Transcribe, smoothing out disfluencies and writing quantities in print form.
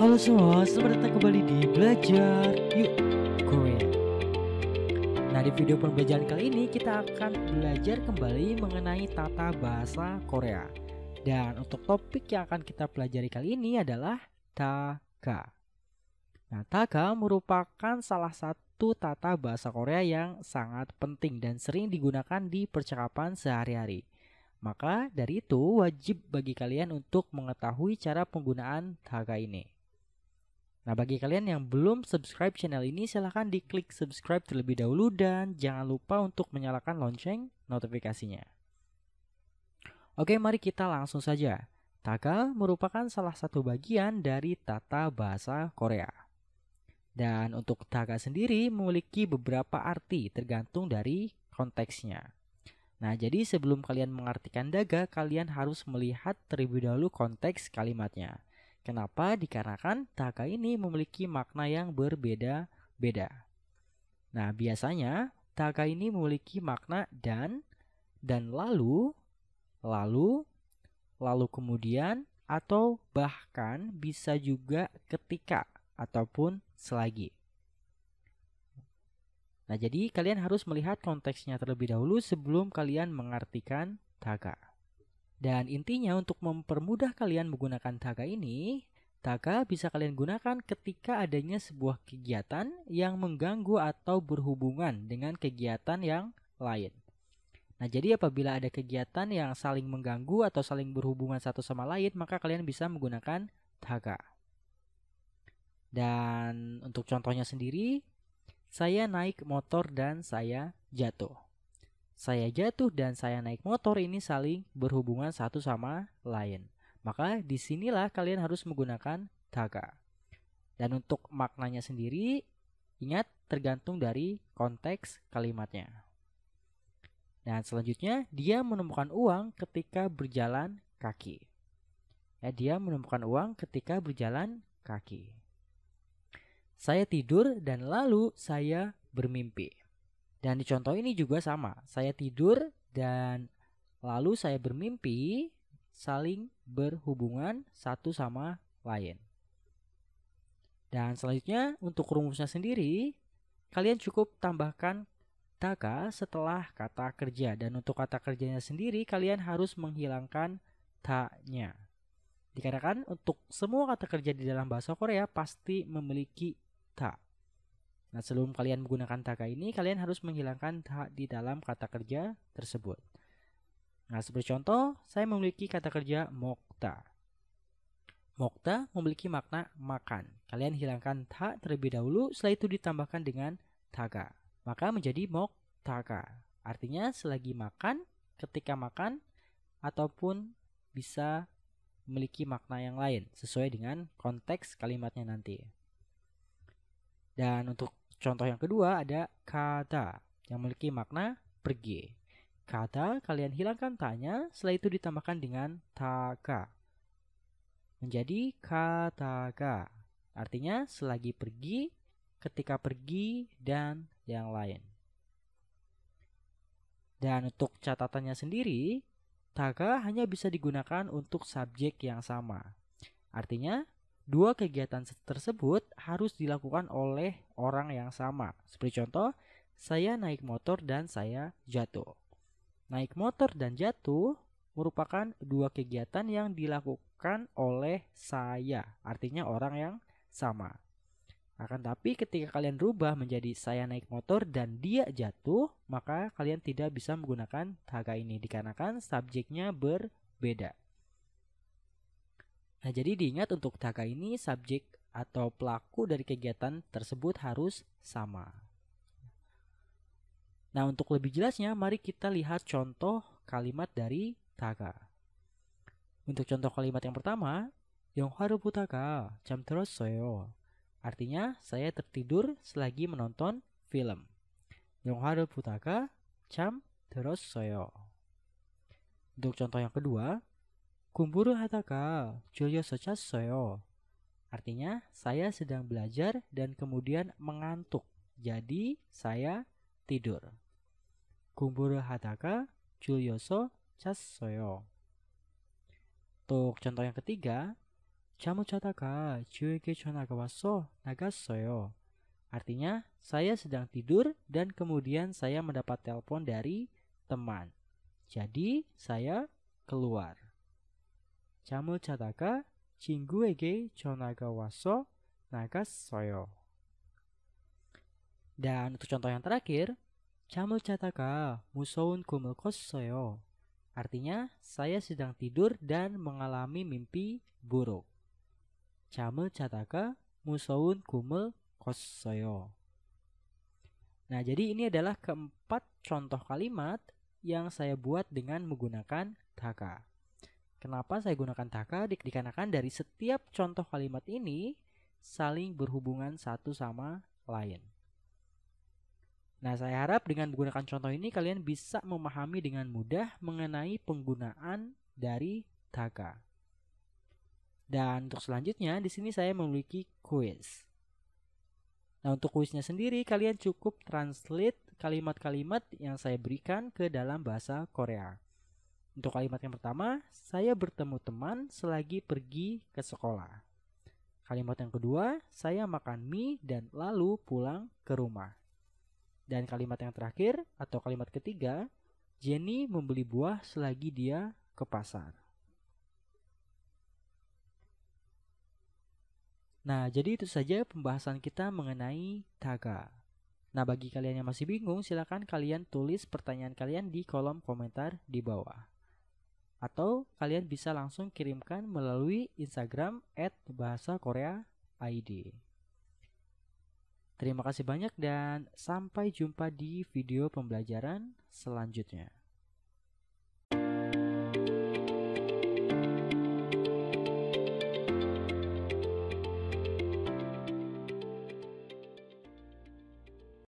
Halo semua, selamat datang kembali di Belajar Yuk Korea. Nah, di video pembelajaran kali ini kita akan belajar kembali mengenai tata bahasa Korea. Dan untuk topik yang akan kita pelajari kali ini adalah Taga. Nah, Taga merupakan salah satu tata bahasa Korea yang sangat penting dan sering digunakan di percakapan sehari-hari. Maka dari itu wajib bagi kalian untuk mengetahui cara penggunaan Taga ini. Nah, bagi kalian yang belum subscribe channel ini, silahkan diklik subscribe terlebih dahulu dan jangan lupa untuk menyalakan lonceng notifikasinya. Oke, mari kita langsung saja. Taga merupakan salah satu bagian dari tata bahasa Korea. Dan untuk Taga sendiri memiliki beberapa arti tergantung dari konteksnya. Nah, jadi sebelum kalian mengartikan daga, kalian harus melihat terlebih dahulu konteks kalimatnya. Kenapa? Dikarenakan Taga ini memiliki makna yang berbeda-beda. Nah, biasanya Taga ini memiliki makna dan lalu, lalu kemudian, atau bahkan bisa juga ketika ataupun selagi. Nah, jadi kalian harus melihat konteksnya terlebih dahulu sebelum kalian mengartikan Taga. Dan intinya untuk mempermudah kalian menggunakan Taga ini, Taga bisa kalian gunakan ketika adanya sebuah kegiatan yang mengganggu atau berhubungan dengan kegiatan yang lain. Nah, jadi apabila ada kegiatan yang saling mengganggu atau saling berhubungan satu sama lain, maka kalian bisa menggunakan Taga. Dan untuk contohnya sendiri, saya naik motor dan saya jatuh. Saya jatuh dan saya naik motor ini saling berhubungan satu sama lain. Maka disinilah kalian harus menggunakan Taga. Dan untuk maknanya sendiri, ingat tergantung dari konteks kalimatnya. Dan selanjutnya, dia menemukan uang ketika berjalan kaki. Ya, dia menemukan uang ketika berjalan kaki. Saya tidur dan lalu saya bermimpi. Dan di contoh ini juga sama. Saya tidur dan lalu saya bermimpi saling berhubungan satu sama lain. Dan selanjutnya untuk rumusnya sendiri, kalian cukup tambahkan Taga setelah kata kerja. Dan untuk kata kerjanya sendiri, kalian harus menghilangkan ta-nya. Dikarenakan untuk semua kata kerja di dalam bahasa Korea pasti memiliki ta. Nah, sebelum kalian menggunakan Taga ini, kalian harus menghilangkan ta di dalam kata kerja tersebut. Nah, seperti contoh, saya memiliki kata kerja mokta. Mokta memiliki makna makan. Kalian hilangkan ta terlebih dahulu, setelah itu ditambahkan dengan Taga. Maka menjadi moktaga. Artinya selagi makan, ketika makan, ataupun bisa memiliki makna yang lain sesuai dengan konteks kalimatnya nanti. Dan untuk contoh yang kedua ada kata yang memiliki makna pergi. Kata kalian hilangkan tanya, setelah itu ditambahkan dengan taga. Menjadi kataga. Artinya selagi pergi, ketika pergi, dan yang lain. Dan untuk catatannya sendiri, taga hanya bisa digunakan untuk subjek yang sama. Artinya, dua kegiatan tersebut harus dilakukan oleh orang yang sama. Seperti contoh, saya naik motor dan saya jatuh. Naik motor dan jatuh merupakan dua kegiatan yang dilakukan oleh saya. Artinya orang yang sama. Akan tapi ketika kalian rubah menjadi saya naik motor dan dia jatuh, maka kalian tidak bisa menggunakan taga ini dikarenakan subjeknya berbeda. Nah, jadi diingat untuk Taga ini subjek atau pelaku dari kegiatan tersebut harus sama. Nah, untuk lebih jelasnya, mari kita lihat contoh kalimat dari Taga. Untuk contoh kalimat yang pertama, 영화를 보다가 잠들었어요. Artinya, saya tertidur selagi menonton film. 영화를 보다가 잠들었어요. Untuk contoh yang kedua, 공부를 하다가 졸려서 잤어요. Artinya, saya sedang belajar dan kemudian mengantuk. Jadi, saya tidur. 공부를 하다가 졸려서 잤어요. Untuk contoh yang ketiga, 잠을 자다가 주에게 전화가 와서 나갔어요. Artinya, saya sedang tidur dan kemudian saya mendapat telepon dari teman. Jadi, saya keluar. 잠을 자다가 친구에게 전화가 와서 나갔어요. Dan untuk contoh yang terakhir, 잠을 자다가 무서운 꿈을 꿨어요. Artinya, saya sedang tidur dan mengalami mimpi buruk. 잠을 자다가 무서운 꿈을 꿨어요. Nah, jadi ini adalah keempat contoh kalimat yang saya buat dengan menggunakan daga. Kenapa saya gunakan daga? Dikarenakan dari setiap contoh kalimat ini saling berhubungan satu sama lain. Nah, saya harap dengan menggunakan contoh ini kalian bisa memahami dengan mudah mengenai penggunaan dari daga. Dan untuk selanjutnya, di sini saya memiliki kuis. Nah, untuk kuisnya sendiri, kalian cukup translate kalimat-kalimat yang saya berikan ke dalam bahasa Korea. Untuk kalimat yang pertama, saya bertemu teman selagi pergi ke sekolah. Kalimat yang kedua, saya makan mie dan lalu pulang ke rumah. Dan kalimat yang terakhir, atau kalimat ketiga, Jenny membeli buah selagi dia ke pasar. Nah, jadi itu saja pembahasan kita mengenai daga. Nah, bagi kalian yang masih bingung, silakan kalian tulis pertanyaan kalian di kolom komentar di bawah. Atau kalian bisa langsung kirimkan melalui Instagram @bahasakorea_id. Terima kasih banyak dan sampai jumpa di video pembelajaran selanjutnya.